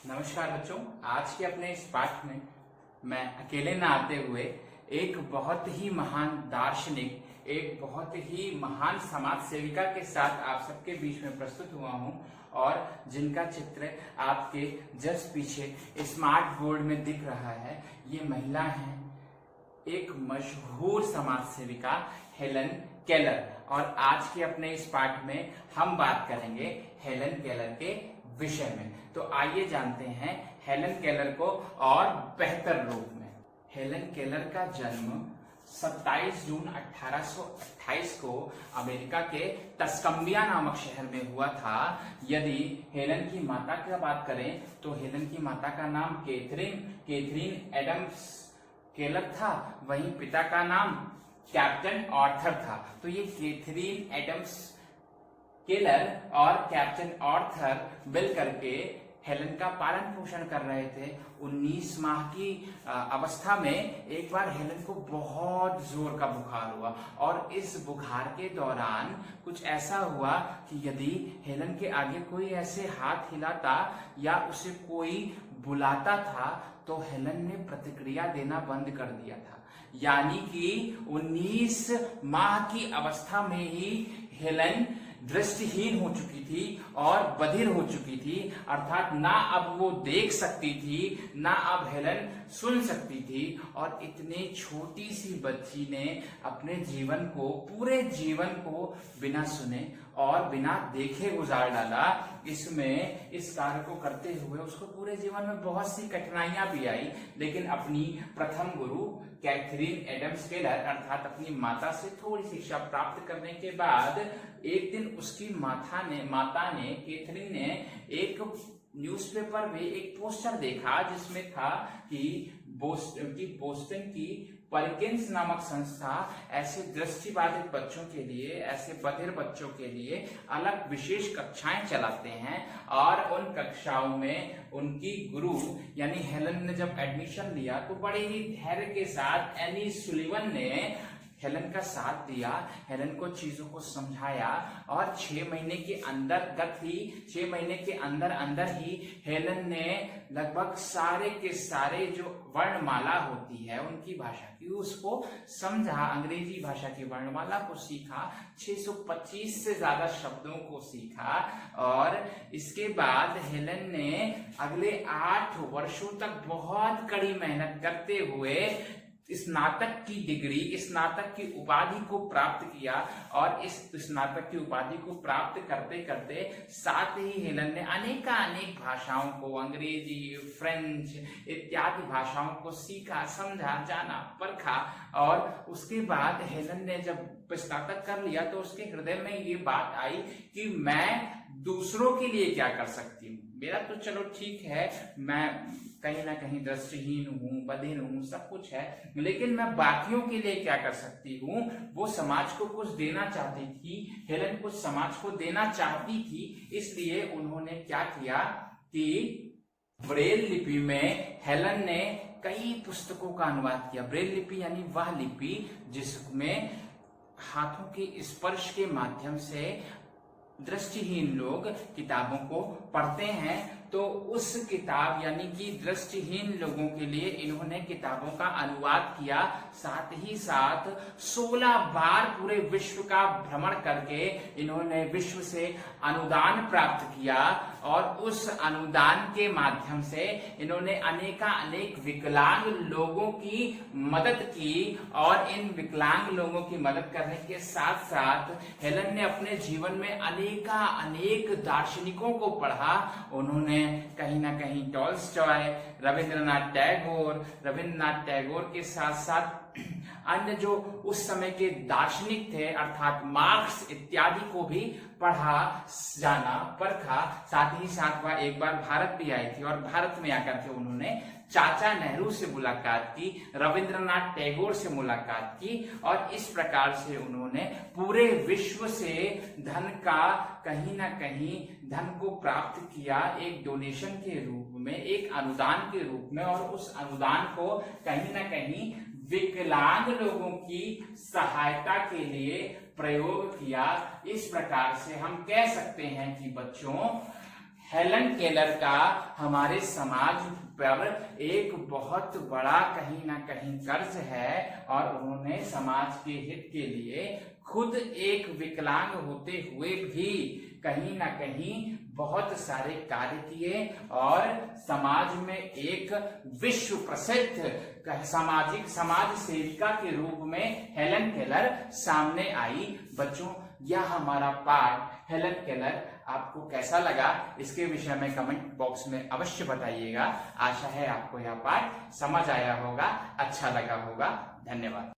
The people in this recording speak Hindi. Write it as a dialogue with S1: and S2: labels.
S1: नमस्कार बच्चों। आज के अपने इस पाठ में मैं अकेले न आते हुए एक बहुत ही महान दार्शनिक, एक बहुत ही महान समाज सेविका के साथ आप सबके बीच में प्रस्तुत हुआ हूं और जिनका चित्र आपके जस्ट पीछे स्मार्ट बोर्ड में दिख रहा है। ये महिला हैं, एक मशहूर समाज सेविका हेलन केलर। और आज के अपने इस पाठ में हम बात करेंगे हेलन केलर के विषय में। तो आइए जानते हैं हेलन केलर को और बेहतर रूप में। हेलन केलर का जन्म 27 जून 1828 को अमेरिका के टस्कम्बिया नामक शहर में हुआ था। यदि हेलन की माता की बात करें तो हेलन की माता का नाम कैथरीन एडम्स केलर था, वहीं पिता का नाम कैप्टन आर्थर था। तो ये कैथरीन एडम्स केलर और कैप्टन आर्थर मिल करके हेलन का पालन पोषण कर रहे थे। 19 माह की अवस्था में एक बार हेलन को बहुत जोर का बुखार हुआ और इस बुखार के दौरान कुछ ऐसा हुआ कि यदि हेलन के आगे कोई ऐसे हाथ हिलाता या उसे कोई बुलाता था तो हेलन ने प्रतिक्रिया देना बंद कर दिया था। यानी कि 19 माह की अवस्था में ही हेलन दृष्टिहीन हो चुकी थी और बधिर हो चुकी थी, अर्थात ना अब वो देख सकती थी, ना अब हेलन सुन सकती थी। और इतने छोटी सी बच्ची ने अपने जीवन को, पूरे जीवन को बिना सुने और बिना देखे गुजार डाला। इसमें इस कार्य को करते हुए उसको पूरे जीवन में बहुत सी कठिनाइयां भी आई, लेकिन अपनी प्रथम गुरु कैथरीन एडम्स केलर अर्थात अपनी माता से थोड़ी शिक्षा प्राप्त करने के बाद एक दिन उसकी माता ने कैथरीन ने एक न्यूज़पेपर में एक पोस्टर देखा जिसमें था कि बोस्टन की परिकिंस नामक संस्था ऐसे दृष्टिबाधित बच्चों के लिए, ऐसे बधिर बच्चों के लिए अलग विशेष कक्षाएं चलाते हैं। और उन कक्षाओं में उनकी गुरु यानी हेलन ने जब एडमिशन लिया तो बड़े ही धैर्य के साथ एनी सुलिवन ने हेलन का साथ दिया, हेलन को चीजों को समझाया और 6 महीने के अंदर ही हेलन ने लगभग सारे के सारे जो वर्णमाला होती है उनकी भाषा की उसको समझा, अंग्रेजी भाषा की वर्णमाला को सीखा, 625 से ज्यादा शब्दों को सीखा। और इसके बाद हेलन ने अगले 8 वर्षों तक बहुत कड़ी मेहनत करते हुए स्नातक की डिग्री, स्नातक की उपाधि को प्राप्त किया। और इस स्नातक की उपाधि को प्राप्त करते करते साथ ही हेलन ने अनेक भाषाओं को, अंग्रेजी, फ्रेंच इत्यादि भाषाओं को सीखा, समझा, जाना, परखा। और उसके बाद हेलन ने जब स्नातक कर लिया तो उसके हृदय में ये बात आई कि मैं दूसरों के लिए क्या कर सकती हूँ। मेरा तो चलो ठीक है, मैं कहीं ना कहीं दृष्टिहीन हूँ, बधिर हूँ, सब कुछ है, लेकिन मैं बाकियों के लिए क्या कर सकती हूँ। वो समाज को कुछ देना चाहती थी, हेलन कुछ समाज को देना चाहती थी। इसलिए उन्होंने क्या किया कि ब्रेल लिपि में हेलन ने कई पुस्तकों का अनुवाद किया। ब्रेल लिपि यानी वह लिपि जिसमें हाथों के स्पर्श के माध्यम से दृष्टिहीन लोग किताबों को पढ़ते हैं। तो उस किताब यानी कि दृष्टिहीन लोगों के लिए इन्होंने किताबों का अनुवाद किया। साथ ही साथ 16 बार पूरे विश्व का भ्रमण करके इन्होंने विश्व से अनुदान प्राप्त किया और उस अनुदान के माध्यम से इन्होंने अनेक विकलांग लोगों की मदद की। और इन विकलांग लोगों की मदद करने के साथ साथ हेलन ने अपने जीवन में अनेक दार्शनिकों को पढ़ा। उन्होंने कहीं ना कहीं टॉल्स्टॉय, रविंद्रनाथ टैगोर के साथ साथ अन्य जो उस समय के दार्शनिक थे अर्थात मार्क्स इत्यादि को भी पढ़ा, जाना, परखा। साथ ही साथ वह एक बार भारत भी आई थी और भारत में आकर के उन्होंने चाचा नेहरू से मुलाकात की, रविंद्रनाथ टैगोर से मुलाकात की। और इस प्रकार से उन्होंने पूरे विश्व से धन का कहीं ना कहीं धन को प्राप्त किया, एक डोनेशन के रूप में, एक अनुदान के रूप में। और उस अनुदान को कहीं ना कहीं विकलांग लोगों की सहायता के लिए प्रयोग किया। इस प्रकार से हम कह सकते हैं कि बच्चों हेलन केलर का हमारे समाज पर एक बहुत बड़ा कहीं ना कहीं कर्ज है और उन्होंने समाज के हित के लिए खुद एक विकलांग होते हुए भी कहीं ना कहीं बहुत सारे कार्य किए और समाज में एक विश्व प्रसिद्ध समाज सेविका के रूप में हेलन केलर सामने आई। बच्चों, यह हमारा पाठ हेलन केलर आपको कैसा लगा इसके विषय में कमेंट बॉक्स में अवश्य बताइएगा। आशा है आपको यह पाठ समझ आया होगा, अच्छा लगा होगा। धन्यवाद।